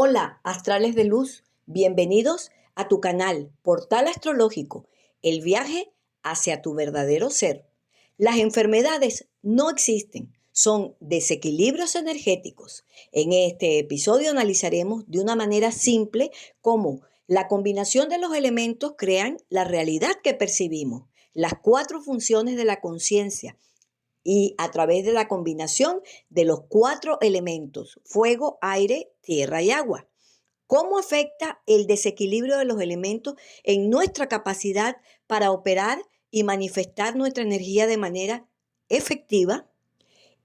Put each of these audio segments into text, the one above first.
Hola, astrales de luz, bienvenidos a tu canal Portal Astrológico, el viaje hacia tu verdadero ser. Las enfermedades no existen, son desequilibrios energéticos. En este episodio analizaremos de una manera simple cómo la combinación de los elementos crean la realidad que percibimos, las cuatro funciones de la conciencia, y a través de la combinación de los cuatro elementos, fuego, aire, tierra y agua. ¿Cómo afecta el desequilibrio de los elementos en nuestra capacidad para operar y manifestar nuestra energía de manera efectiva?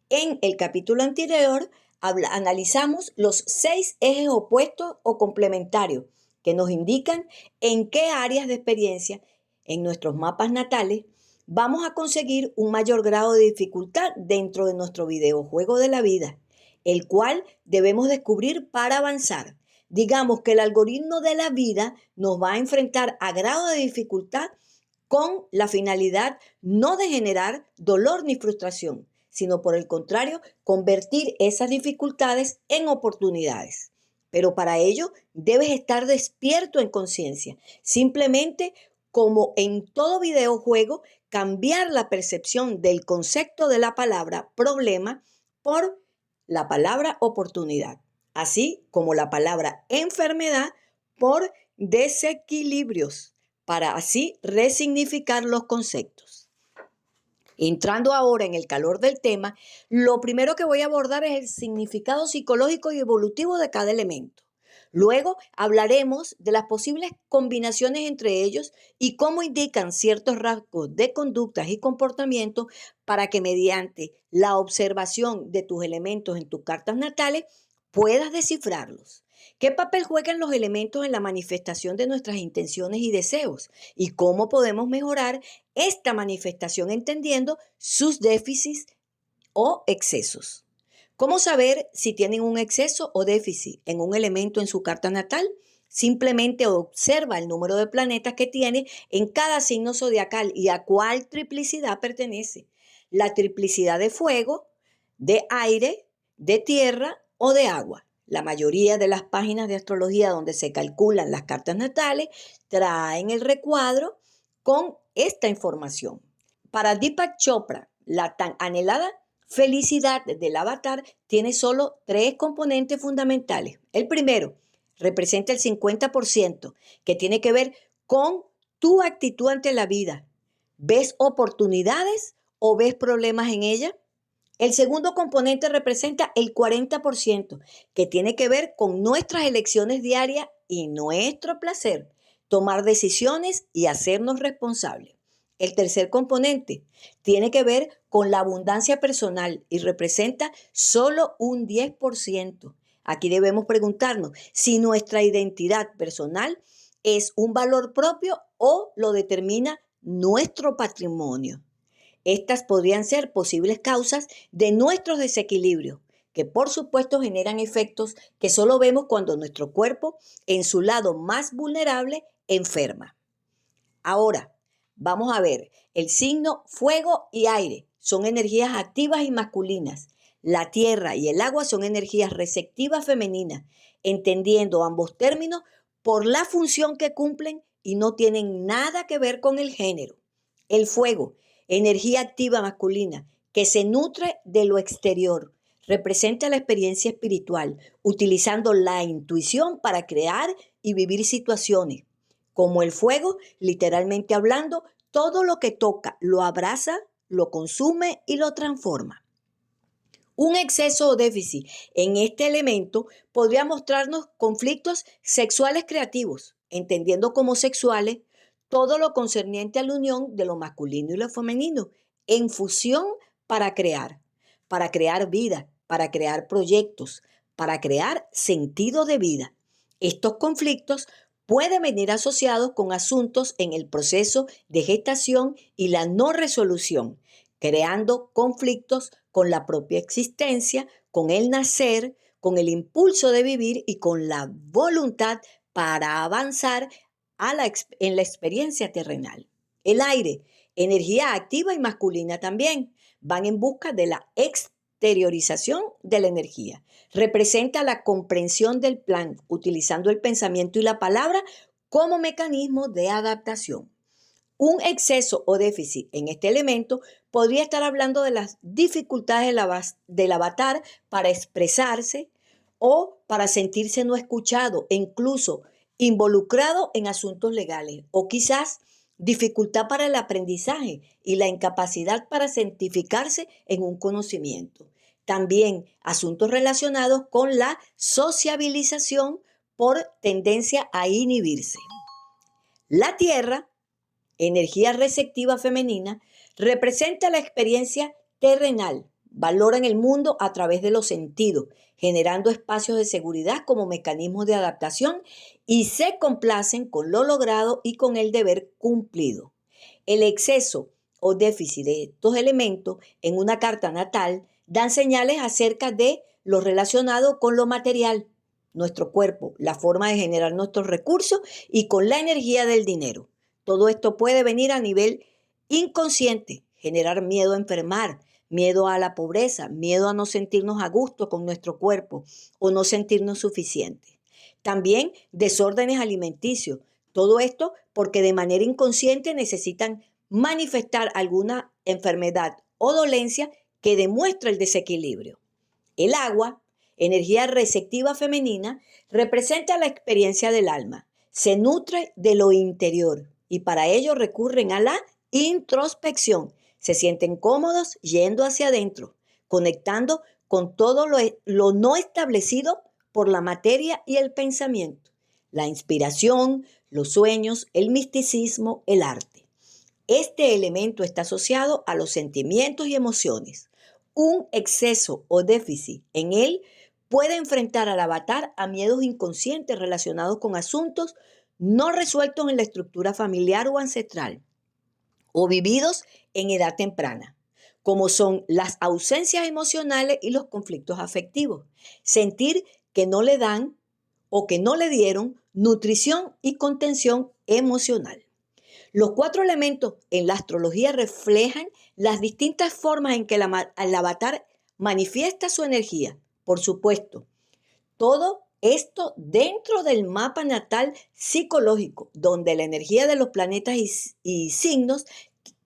En el capítulo anterior analizamos los 6 ejes opuestos o complementarios que nos indican en qué áreas de experiencia en nuestros mapas natales vamos a conseguir un mayor grado de dificultad dentro de nuestro videojuego de la vida, el cual debemos descubrir para avanzar. Digamos que el algoritmo de la vida nos va a enfrentar a grado de dificultad con la finalidad no de generar dolor ni frustración, sino por el contrario, convertir esas dificultades en oportunidades. Pero para ello debes estar despierto en conciencia. Simplemente, como en todo videojuego, cambiar la percepción del concepto de la palabra problema por la palabra oportunidad, así como la palabra enfermedad por desequilibrios, para así resignificar los conceptos. Entrando ahora en el calor del tema, lo primero que voy a abordar es el significado psicológico y evolutivo de cada elemento. Luego hablaremos de las posibles combinaciones entre ellos y cómo indican ciertos rasgos de conductas y comportamientos para que mediante la observación de tus elementos en tus cartas natales puedas descifrarlos. ¿Qué papel juegan los elementos en la manifestación de nuestras intenciones y deseos? ¿Y cómo podemos mejorar esta manifestación entendiendo sus déficits o excesos? ¿Cómo saber si tienen un exceso o déficit en un elemento en su carta natal? Simplemente observa el número de planetas que tiene en cada signo zodiacal y a cuál triplicidad pertenece. La triplicidad de fuego, de aire, de tierra o de agua. La mayoría de las páginas de astrología donde se calculan las cartas natales traen el recuadro con esta información. Para Deepak Chopra, la tan anhelada felicidad del avatar tiene solo 3 componentes fundamentales. El primero representa el 50%, que tiene que ver con tu actitud ante la vida. ¿Ves oportunidades o ves problemas en ella? El segundo componente representa el 40%, que tiene que ver con nuestras elecciones diarias y nuestro placer, tomar decisiones y hacernos responsables. El tercer componente tiene que ver con la abundancia personal y representa solo un 10%. Aquí debemos preguntarnos si nuestra identidad personal es un valor propio o lo determina nuestro patrimonio. Estas podrían ser posibles causas de nuestros desequilibrios, que por supuesto generan efectos que solo vemos cuando nuestro cuerpo, en su lado más vulnerable, enferma. Ahora, vamos a ver, el signo fuego y aire son energías activas y masculinas. La tierra y el agua son energías receptivas femeninas, entendiendo ambos términos por la función que cumplen y no tienen nada que ver con el género. El fuego, energía activa masculina, que se nutre de lo exterior, representa la experiencia espiritual, utilizando la intuición para crear y vivir situaciones. Como el fuego, literalmente hablando, todo lo que toca lo abraza, lo consume y lo transforma. Un exceso o déficit en este elemento podría mostrarnos conflictos sexuales creativos, entendiendo como sexuales todo lo concerniente a la unión de lo masculino y lo femenino, en fusión para crear vida, para crear proyectos, para crear sentido de vida. Estos conflictos pueden venir asociados con asuntos en el proceso de gestación y la no resolución, creando conflictos con la propia existencia, con el nacer, con el impulso de vivir y con la voluntad para avanzar en la experiencia terrenal. El aire, energía activa y masculina también, van en busca de la exteriorización de la energía. Representa la comprensión del plan, utilizando el pensamiento y la palabra como mecanismo de adaptación. Un exceso o déficit en este elemento podría estar hablando de las dificultades del avatar para expresarse o para sentirse no escuchado e incluso involucrado en asuntos legales, o quizás dificultad para el aprendizaje y la incapacidad para cientificarse en un conocimiento. También asuntos relacionados con la sociabilización por tendencia a inhibirse. La Tierra, energía receptiva femenina, representa la experiencia terrenal, valoran el mundo a través de los sentidos, generando espacios de seguridad como mecanismos de adaptación y se complacen con lo logrado y con el deber cumplido. El exceso o déficit de estos elementos en una carta natal dan señales acerca de lo relacionado con lo material, nuestro cuerpo, la forma de generar nuestros recursos y con la energía del dinero. Todo esto puede venir a nivel inconsciente, generar miedo a enfermar, miedo a la pobreza, miedo a no sentirnos a gusto con nuestro cuerpo o no sentirnos suficientes. También desórdenes alimenticios. Todo esto porque de manera inconsciente necesitan manifestar alguna enfermedad o dolencia que demuestra el desequilibrio. El agua, energía receptiva femenina, representa la experiencia del alma. Se nutre de lo interior y para ello recurren a la introspección. Se sienten cómodos yendo hacia adentro, conectando con todo lo no establecido por la materia y el pensamiento. La inspiración, los sueños, el misticismo, el arte. Este elemento está asociado a los sentimientos y emociones. Un exceso o déficit en él puede enfrentar al avatar a miedos inconscientes relacionados con asuntos no resueltos en la estructura familiar o ancestral, o vividos en edad temprana, como son las ausencias emocionales y los conflictos afectivos. Sentir que no le dan o que no le dieron nutrición y contención emocional. Los 4 elementos en la astrología reflejan las distintas formas en que el avatar manifiesta su energía. Por supuesto, todo esto dentro del mapa natal psicológico, donde la energía de los planetas y signos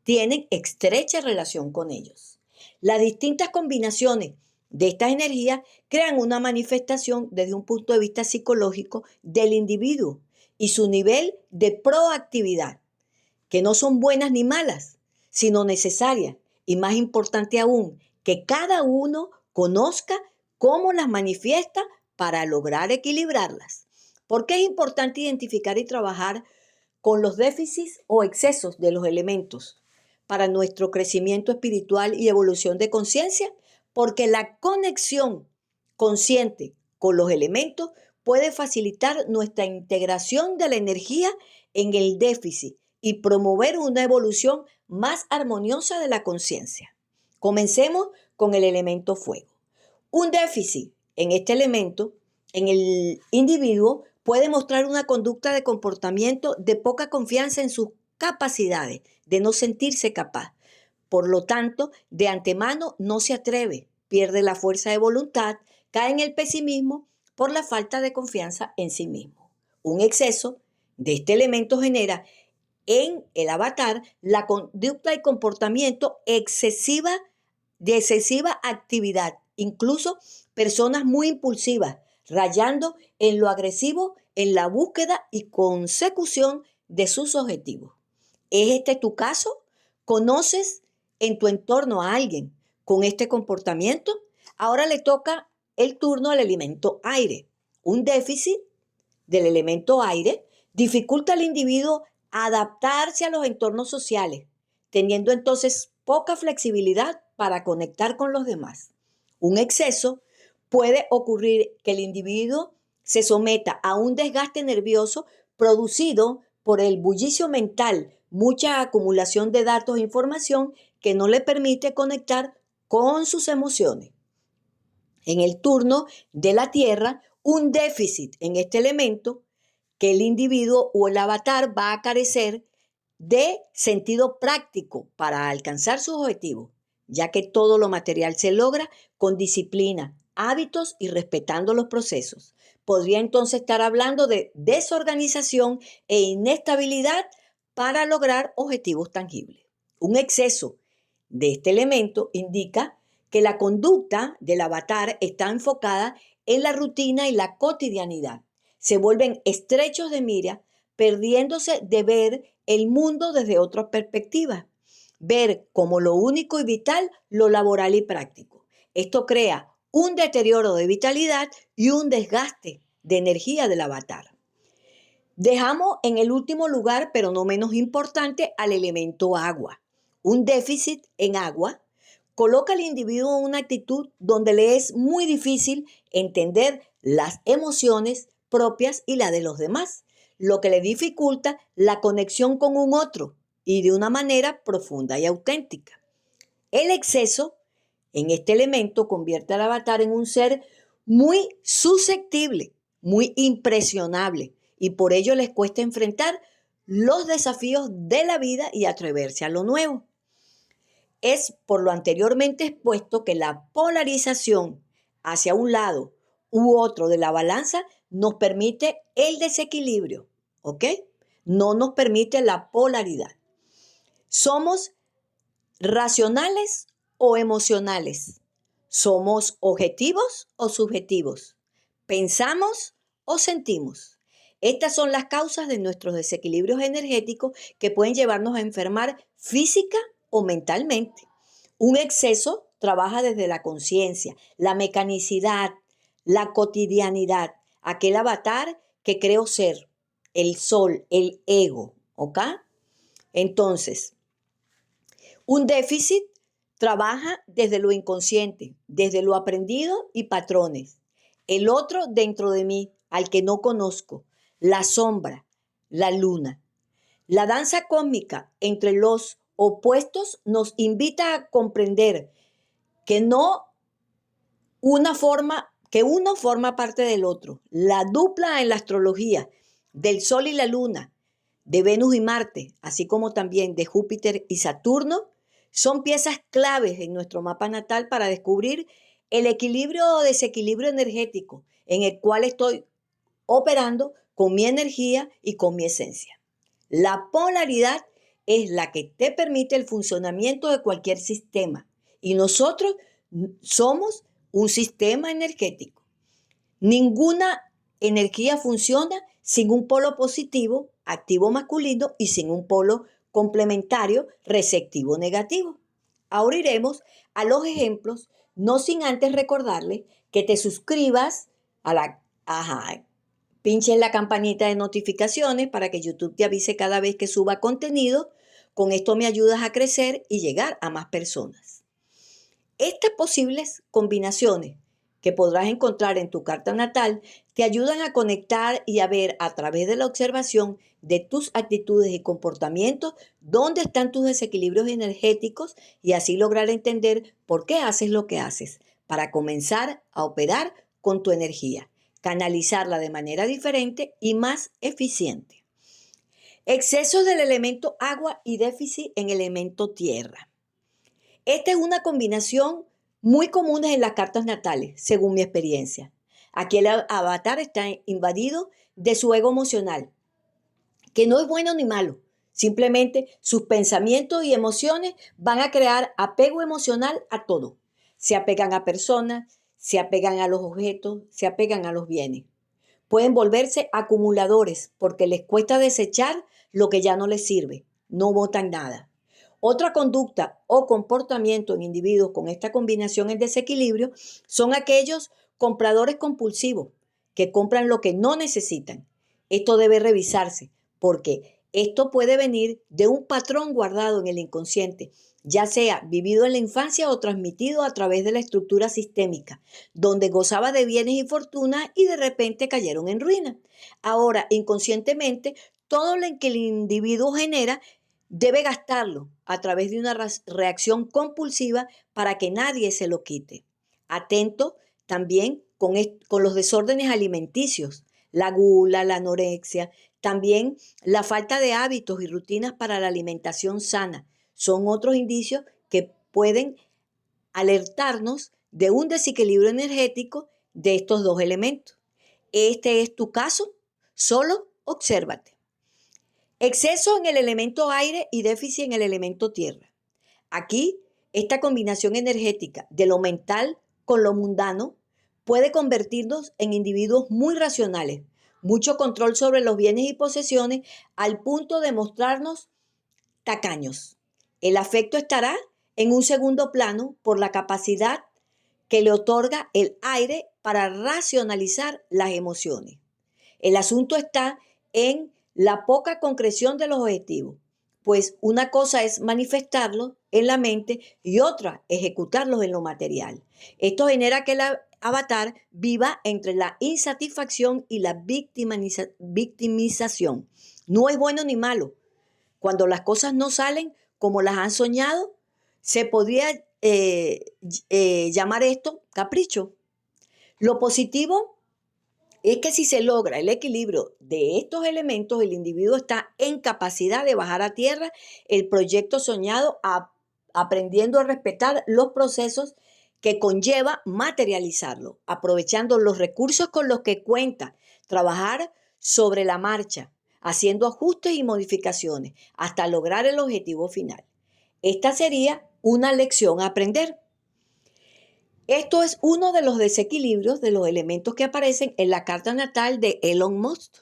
tienen estrecha relación con ellos. Las distintas combinaciones de estas energías crean una manifestación desde un punto de vista psicológico del individuo y su nivel de proactividad, que no son buenas ni malas, sino necesarias. Y más importante aún, que cada uno conozca cómo las manifiesta para lograr equilibrarlas. ¿Por qué es importante identificar y trabajar con los déficits o excesos de los elementos para nuestro crecimiento espiritual y evolución de conciencia? Porque la conexión consciente con los elementos puede facilitar nuestra integración de la energía en el déficit y promover una evolución más armoniosa de la conciencia. Comencemos con el elemento fuego. Un déficit en este elemento, en el individuo, puede mostrar una conducta de comportamiento de poca confianza en sus capacidades, de no sentirse capaz. Por lo tanto, de antemano no se atreve, pierde la fuerza de voluntad, cae en el pesimismo por la falta de confianza en sí mismo. Un exceso de este elemento genera en el avatar la conducta y comportamiento de excesiva actividad, incluso personas muy impulsivas, rayando en lo agresivo en la búsqueda y consecución de sus objetivos. ¿Es este tu caso? ¿Conoces en tu entorno a alguien con este comportamiento? Ahora le toca el turno al elemento aire. Un déficit del elemento aire dificulta al individuo adaptarse a los entornos sociales, teniendo entonces poca flexibilidad para conectar con los demás. Un exceso puede ocurrir que el individuo se someta a un desgaste nervioso producido por el bullicio mental, mucha acumulación de datos e información que no le permite conectar con sus emociones. En el turno de la Tierra, un déficit en este elemento que el individuo o el avatar va a carecer de sentido práctico para alcanzar sus objetivos. ya que todo lo material se logra con disciplina, hábitos y respetando los procesos. Podría entonces estar hablando de desorganización e inestabilidad para lograr objetivos tangibles. Un exceso de este elemento indica que la conducta del avatar está enfocada en la rutina y la cotidianidad. Se vuelven estrechos de mira, perdiéndose de ver el mundo desde otra perspectiva. Ver como lo único y vital lo laboral y práctico. Esto crea un deterioro de vitalidad y un desgaste de energía del avatar. Dejamos en el último lugar, pero no menos importante, al elemento agua. Un déficit en agua coloca al individuo en una actitud donde le es muy difícil entender las emociones propias y las de los demás, lo que le dificulta la conexión con un otro y de una manera profunda y auténtica. El exceso en este elemento convierte al avatar en un ser muy susceptible, muy impresionable, y por ello les cuesta enfrentar los desafíos de la vida y atreverse a lo nuevo. Es por lo anteriormente expuesto que la polarización hacia un lado u otro de la balanza nos permite el desequilibrio, ¿ok? No nos permite la polaridad. Somos racionales o emocionales. Somos objetivos o subjetivos. Pensamos o sentimos. Estas son las causas de nuestros desequilibrios energéticos que pueden llevarnos a enfermar física o mentalmente. Un exceso trabaja desde la conciencia, la mecanicidad, la cotidianidad, aquel avatar que creo ser, el sol, el ego, ¿ok? Entonces, un déficit trabaja desde lo inconsciente, desde lo aprendido y patrones. El otro dentro de mí, al que no conozco, la sombra, la luna. La danza cósmica entre los opuestos nos invita a comprender que no que uno forma parte del otro. La dupla en la astrología del Sol y la Luna, de Venus y Marte, así como también de Júpiter y Saturno, son piezas claves en nuestro mapa natal para descubrir el equilibrio o desequilibrio energético en el cual estoy operando con mi energía y con mi esencia. La polaridad es la que te permite el funcionamiento de cualquier sistema y nosotros somos un sistema energético. Ninguna energía funciona sin un polo positivo, activo masculino, y sin un polo complementario, receptivo negativo. Ahora iremos a los ejemplos, no sin antes recordarle que te suscribas a pinches la campanita de notificaciones para que YouTube te avise cada vez que suba contenido. Con esto me ayudas a crecer y llegar a más personas. Estas posibles combinaciones que podrás encontrar en tu carta natal te ayudan a conectar y a ver a través de la observación de tus actitudes y comportamientos dónde están tus desequilibrios energéticos y así lograr entender por qué haces lo que haces para comenzar a operar con tu energía, canalizarla de manera diferente y más eficiente. Exceso del elemento agua y déficit en el elemento tierra. Esta es una combinación muy común en las cartas natales, según mi experiencia. Aquí el avatar está invadido de su ego emocional, que no es bueno ni malo. Simplemente sus pensamientos y emociones van a crear apego emocional a todo. Se apegan a personas, se apegan a los objetos, se apegan a los bienes. Pueden volverse acumuladores porque les cuesta desechar lo que ya no les sirve. No botan nada. Otra conducta o comportamiento en individuos con esta combinación en desequilibrio son aquellos compradores compulsivos que compran lo que no necesitan. Esto debe revisarse porque esto puede venir de un patrón guardado en el inconsciente, ya sea vivido en la infancia o transmitido a través de la estructura sistémica, donde gozaba de bienes y fortuna y de repente cayeron en ruina. Ahora, inconscientemente, todo lo que el individuo genera debe gastarlo a través de una reacción compulsiva para que nadie se lo quite. Atento también con los desórdenes alimenticios, la gula, la anorexia, también la falta de hábitos y rutinas para la alimentación sana. Son otros indicios que pueden alertarnos de un desequilibrio energético de estos dos elementos. Este es tu caso, solo obsérvate. Exceso en el elemento aire y déficit en el elemento tierra. Aquí, esta combinación energética de lo mental con lo mundano puede convertirnos en individuos muy racionales, mucho control sobre los bienes y posesiones, al punto de mostrarnos tacaños. El afecto estará en un segundo plano por la capacidad que le otorga el aire para racionalizar las emociones. El asunto está en la poca concreción de los objetivos, pues una cosa es manifestarlos en la mente y otra ejecutarlos en lo material. Esto genera que el avatar viva entre la insatisfacción y la victimización. No es bueno ni malo. Cuando las cosas no salen como las han soñado, se podría llamar esto capricho. Lo positivo es que si se logra el equilibrio de estos elementos, el individuo está en capacidad de bajar a tierra el proyecto soñado, aprendiendo a respetar los procesos que conlleva materializarlo, aprovechando los recursos con los que cuenta, trabajar sobre la marcha, haciendo ajustes y modificaciones hasta lograr el objetivo final. Esta sería una lección a aprender. Esto es uno de los desequilibrios de los elementos que aparecen en la carta natal de Elon Musk,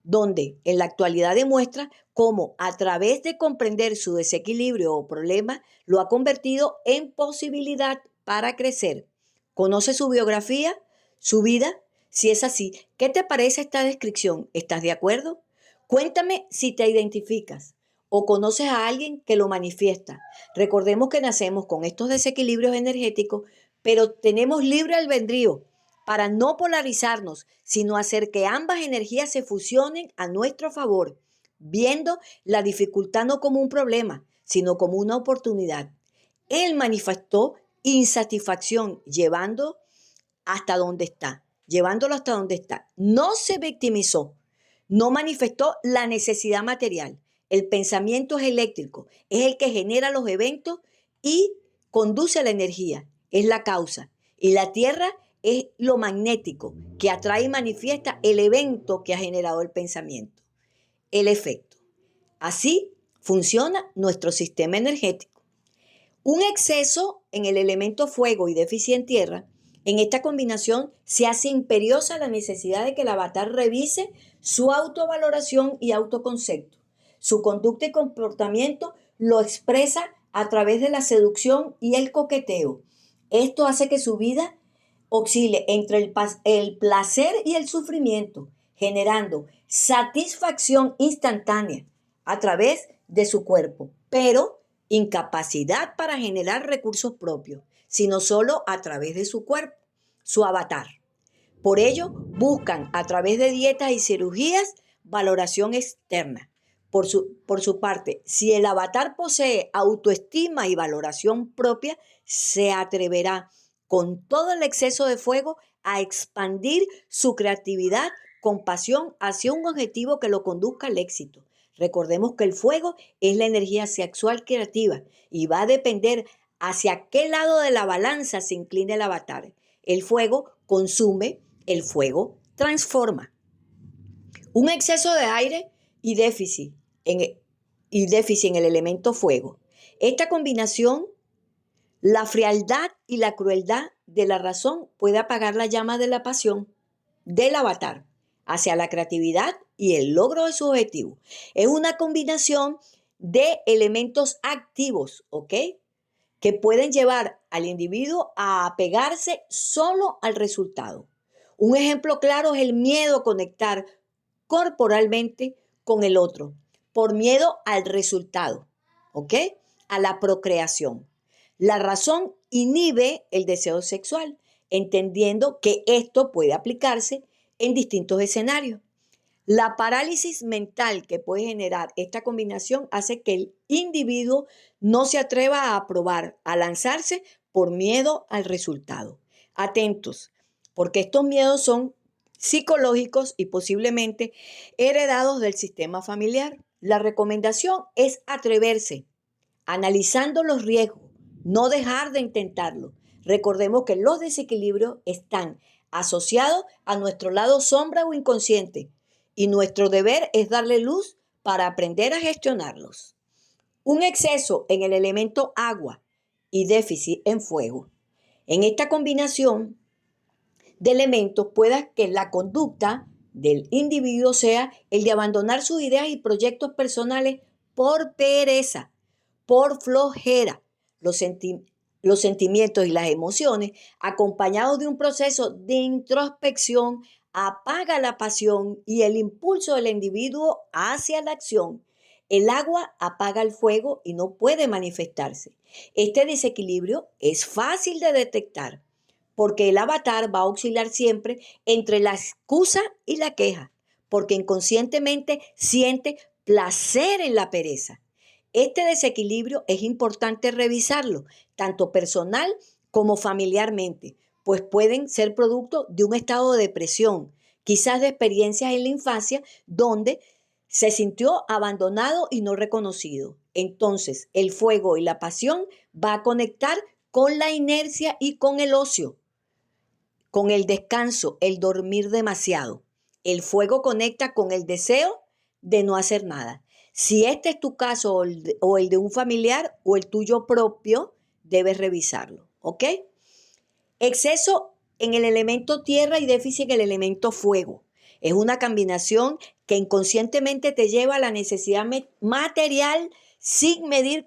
donde en la actualidad demuestra cómo a través de comprender su desequilibrio o problema lo ha convertido en posibilidad para crecer. ¿Conoce su biografía, su vida? Si es así, ¿qué te parece esta descripción? ¿Estás de acuerdo? Cuéntame si te identificas o conoces a alguien que lo manifiesta. Recordemos que nacemos con estos desequilibrios energéticos, pero tenemos libre albedrío para no polarizarnos, sino hacer que ambas energías se fusionen a nuestro favor, viendo la dificultad no como un problema, sino como una oportunidad. Él manifestó insatisfacción llevándolo hasta donde está. No se victimizó, no manifestó la necesidad material. El pensamiento es eléctrico, es el que genera los eventos y conduce la energía, es la causa. Y la tierra es lo magnético que atrae y manifiesta el evento que ha generado el pensamiento, el efecto. Así funciona nuestro sistema energético. Un exceso en el elemento fuego y déficit en tierra, en esta combinación se hace imperiosa la necesidad de que el avatar revise su autovaloración y autoconcepto. Su conducta y comportamiento lo expresa a través de la seducción y el coqueteo. Esto hace que su vida oscile entre el placer y el sufrimiento, generando satisfacción instantánea a través de su cuerpo, pero incapacidad para generar recursos propios, sino solo a través de su cuerpo, su avatar. Por ello, buscan a través de dietas y cirugías valoración externa. Por su parte, si el avatar posee autoestima y valoración propia, se atreverá con todo el exceso de fuego a expandir su creatividad con pasión hacia un objetivo que lo conduzca al éxito. Recordemos que el fuego es la energía sexual creativa y va a depender hacia qué lado de la balanza se incline el avatar. El fuego consume, el fuego transforma. Un exceso de aire y déficit en el elemento fuego. Esta combinación, la frialdad y la crueldad de la razón puede apagar la llama de la pasión del avatar hacia la creatividad y el logro de su objetivo. Es una combinación de elementos activos, ¿ok? Que pueden llevar al individuo a apegarse solo al resultado. Un ejemplo claro es el miedo a conectar corporalmente con el otro, por miedo al resultado, ¿ok? A la procreación. La razón inhibe el deseo sexual, entendiendo que esto puede aplicarse en distintos escenarios. La parálisis mental que puede generar esta combinación hace que el individuo no se atreva a probar, a lanzarse por miedo al resultado. Atentos, porque estos miedos son psicológicos y posiblemente heredados del sistema familiar. La recomendación es atreverse, analizando los riesgos, no dejar de intentarlo. Recordemos que los desequilibrios están asociados a nuestro lado sombra o inconsciente y nuestro deber es darle luz para aprender a gestionarlos. Un exceso en el elemento agua y déficit en fuego. En esta combinación de elementos pueda que la conducta del individuo sea el de abandonar sus ideas y proyectos personales por pereza, por flojera. Los sentimientos y las emociones, acompañados de un proceso de introspección, apaga la pasión y el impulso del individuo hacia la acción. El agua apaga el fuego y no puede manifestarse. Este desequilibrio es fácil de detectar porque el avatar va a oscilar siempre entre la excusa y la queja, porque inconscientemente siente placer en la pereza. Este desequilibrio es importante revisarlo, tanto personal como familiarmente, pues pueden ser producto de un estado de depresión, quizás de experiencias en la infancia donde se sintió abandonado y no reconocido. Entonces, el fuego y la pasión va a conectar con la inercia y con el ocio, con el descanso, el dormir demasiado. El fuego conecta con el deseo de no hacer nada. Si este es tu caso o el de un familiar o el tuyo propio, debes revisarlo, ¿ok? Exceso en el elemento tierra y déficit en el elemento fuego. Es una combinación que inconscientemente te lleva a la necesidad material sin medir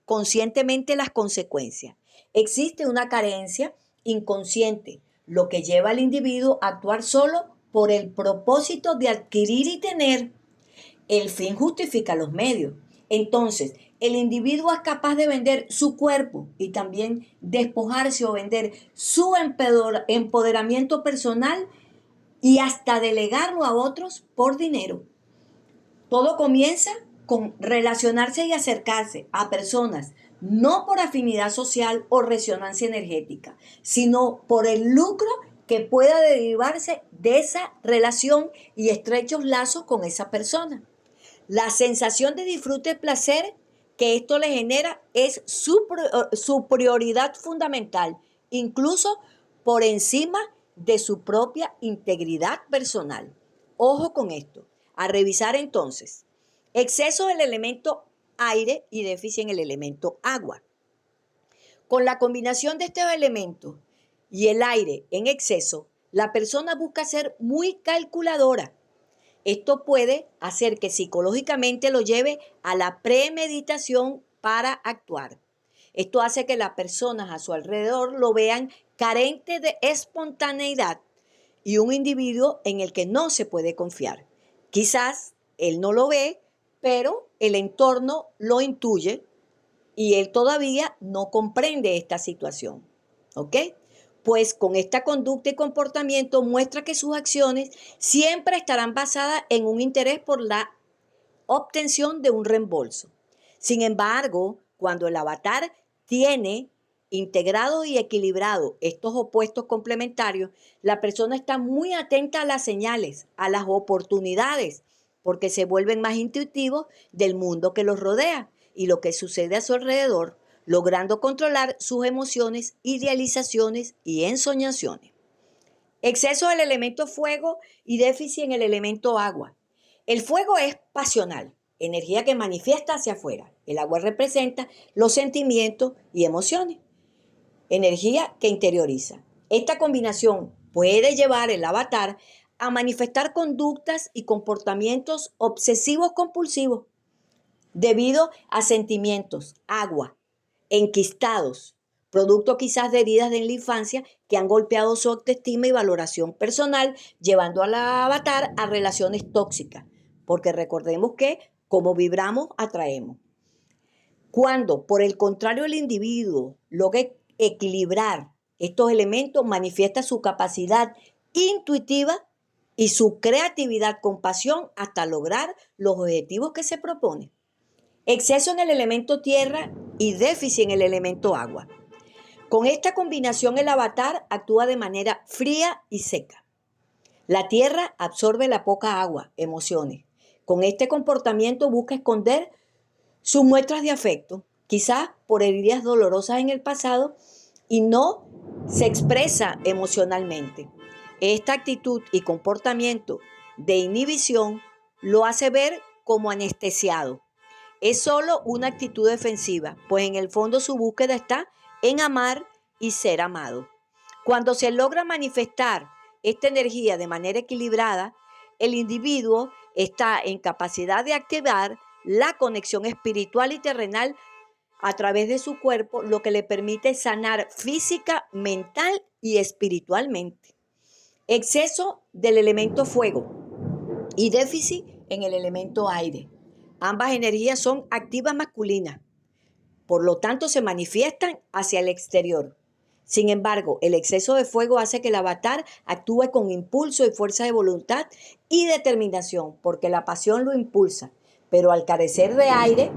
conscientemente las consecuencias. Existe una carencia inconsciente, lo que lleva al individuo a actuar solo por el propósito de adquirir y tener. El fin justifica los medios. Entonces, el individuo es capaz de vender su cuerpo y también despojarse o vender su empoderamiento personal y hasta delegarlo a otros por dinero. Todo comienza con relacionarse y acercarse a personas, no por afinidad social o resonancia energética, sino por el lucro que pueda derivarse de esa relación y estrechos lazos con esa persona. La sensación de disfrute y placer que esto le genera es su prioridad fundamental, incluso por encima de su propia integridad personal. Ojo con esto. A revisar entonces. Exceso del elemento aire y déficit en el elemento agua. Con la combinación de estos elementos y el aire en exceso, la persona busca ser muy calculadora. Esto puede hacer que psicológicamente lo lleve a la premeditación para actuar. Esto hace que las personas a su alrededor lo vean carente de espontaneidad y un individuo en el que no se puede confiar. Quizás él no lo ve, pero el entorno lo intuye y él todavía no comprende esta situación. ¿Ok? Pues con esta conducta y comportamiento muestra que sus acciones siempre estarán basadas en un interés por la obtención de un reembolso. Sin embargo, cuando el avatar tiene integrado y equilibrado estos opuestos complementarios, la persona está muy atenta a las señales, a las oportunidades, porque se vuelven más intuitivos del mundo que los rodea y lo que sucede a su alrededor, logrando controlar sus emociones, idealizaciones y ensoñaciones. Exceso del elemento fuego y déficit en el elemento agua. El fuego es pasional, energía que manifiesta hacia afuera. El agua representa los sentimientos y emociones, energía que interioriza. Esta combinación puede llevar el avatar a manifestar conductas y comportamientos obsesivos compulsivos debido a sentimientos, agua, enquistados, producto quizás de heridas de la infancia que han golpeado su autoestima y valoración personal, llevando al avatar a relaciones tóxicas, porque recordemos que como vibramos, atraemos. Cuando, por el contrario, el individuo logra equilibrar estos elementos, manifiesta su capacidad intuitiva y su creatividad con pasión hasta lograr los objetivos que se propone. Exceso en el elemento tierra y déficit en el elemento agua. Con esta combinación el avatar actúa de manera fría y seca. La tierra absorbe la poca agua, emociones. Con este comportamiento busca esconder sus muestras de afecto, quizás por heridas dolorosas en el pasado y no se expresa emocionalmente. Esta actitud y comportamiento de inhibición lo hace ver como anestesiado. Es solo una actitud defensiva, pues en el fondo su búsqueda está en amar y ser amado. Cuando se logra manifestar esta energía de manera equilibrada, el individuo está en capacidad de activar la conexión espiritual y terrenal a través de su cuerpo, lo que le permite sanar física, mental y espiritualmente. Exceso del elemento fuego y déficit en el elemento aire. Ambas energías son activas masculinas, por lo tanto se manifiestan hacia el exterior. Sin embargo, el exceso de fuego hace que el avatar actúe con impulso y fuerza de voluntad y determinación, porque la pasión lo impulsa, pero al carecer de aire,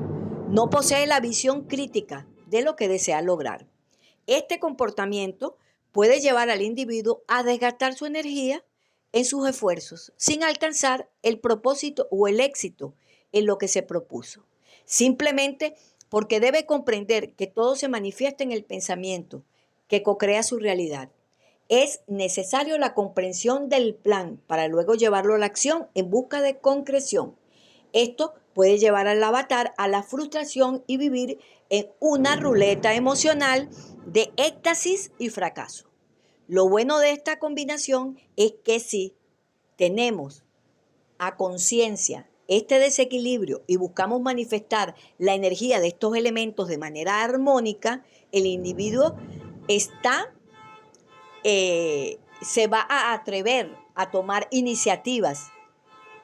no posee la visión crítica de lo que desea lograr. Este comportamiento puede llevar al individuo a desgastar su energía en sus esfuerzos, sin alcanzar el propósito o el éxito en lo que se propuso. Simplemente porque debe comprender que todo se manifiesta en el pensamiento, que co-crea su realidad. Es necesario la comprensión del plan para luego llevarlo a la acción en busca de concreción. Esto puede llevar al avatar a la frustración y vivir en una ruleta emocional de éxtasis y fracaso. Lo bueno de esta combinación es que si tenemos a conciencia este desequilibrio y buscamos manifestar la energía de estos elementos de manera armónica, el individuo está, se va a atrever a tomar iniciativas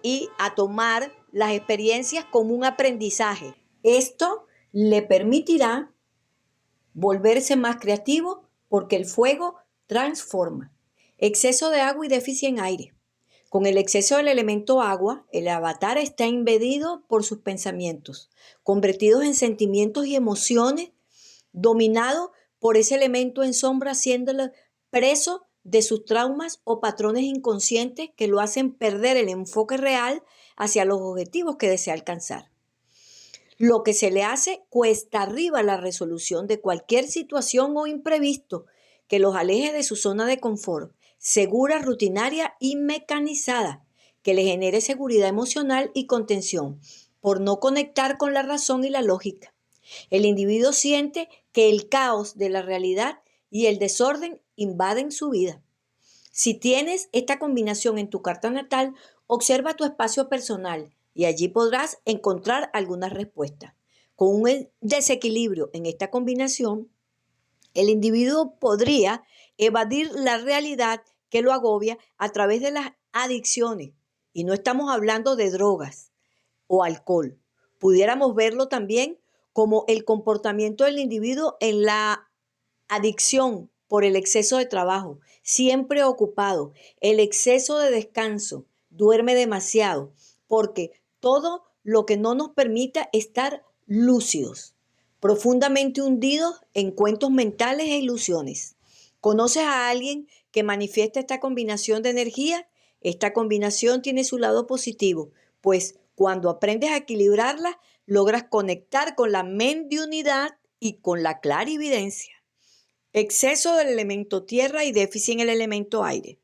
y a tomar las experiencias como un aprendizaje. Esto le permitirá volverse más creativo porque el fuego transforma. Exceso de agua y déficit en aire. Con el exceso del elemento agua, el avatar está invadido por sus pensamientos, convertidos en sentimientos y emociones, dominado por ese elemento en sombra, haciéndolo preso de sus traumas o patrones inconscientes que lo hacen perder el enfoque real hacia los objetivos que desea alcanzar. Lo que se le hace cuesta arriba la resolución de cualquier situación o imprevisto que los aleje de su zona de confort, segura, rutinaria y mecanizada, que le genere seguridad emocional y contención, por no conectar con la razón y la lógica. El individuo siente que el caos de la realidad y el desorden invaden su vida. Si tienes esta combinación en tu carta natal, observa tu espacio personal y allí podrás encontrar algunas respuestas. Con un desequilibrio en esta combinación, el individuo podría evadir la realidad que lo agobia a través de las adicciones. Y no estamos hablando de drogas o alcohol. Pudiéramos verlo también como el comportamiento del individuo en la adicción por el exceso de trabajo, siempre ocupado, el exceso de descanso, duerme demasiado, porque todo lo que no nos permita estar lúcidos, profundamente hundidos en cuentos mentales e ilusiones. ¿Conoces a alguien que manifiesta esta combinación de energía? Esta combinación tiene su lado positivo, pues cuando aprendes a equilibrarla, logras conectar con la mediunidad y con la clarividencia. Exceso del elemento tierra y déficit en el elemento aire.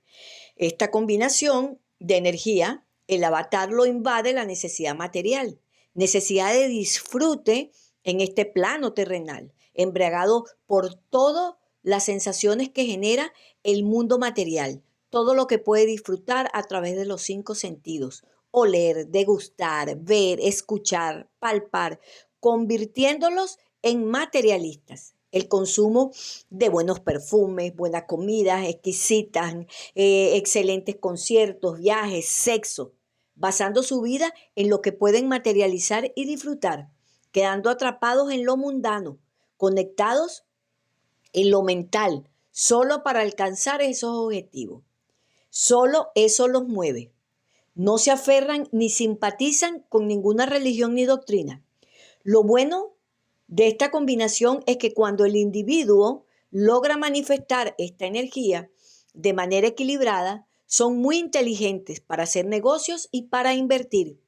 Esta combinación de energía, el avatar lo invade la necesidad material, necesidad de disfrute en este plano terrenal, embriagado por todas las sensaciones que genera el mundo material, todo lo que puede disfrutar a través de los 5 sentidos: oler, degustar, ver, escuchar, palpar, convirtiéndolos en materialistas. El consumo de buenos perfumes, buenas comidas exquisitas, excelentes conciertos, viajes, sexo, basando su vida en lo que pueden materializar y disfrutar, quedando atrapados en lo mundano, conectados en lo mental, solo para alcanzar esos objetivos. Solo eso los mueve. No se aferran ni simpatizan con ninguna religión ni doctrina. Lo bueno de esta combinación es que cuando el individuo logra manifestar esta energía de manera equilibrada, son muy inteligentes para hacer negocios y para invertir.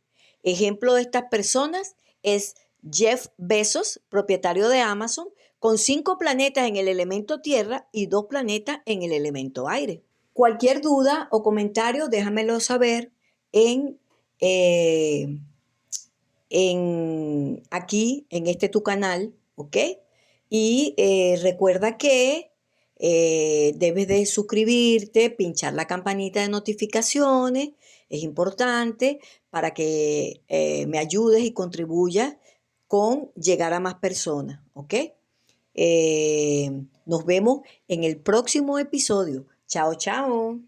Ejemplo de estas personas es Jeff Bezos, propietario de Amazon, con 5 planetas en el elemento tierra y 2 planetas en el elemento aire. Cualquier duda o comentario, déjamelo saber en, eh, aquí, en este tu canal, ¿ok? Y recuerda que debes de suscribirte, pinchar la campanita de notificaciones, es importante para que me ayudes y contribuyas con llegar a más personas, ¿ok? Nos vemos en el próximo episodio. Chao, chao.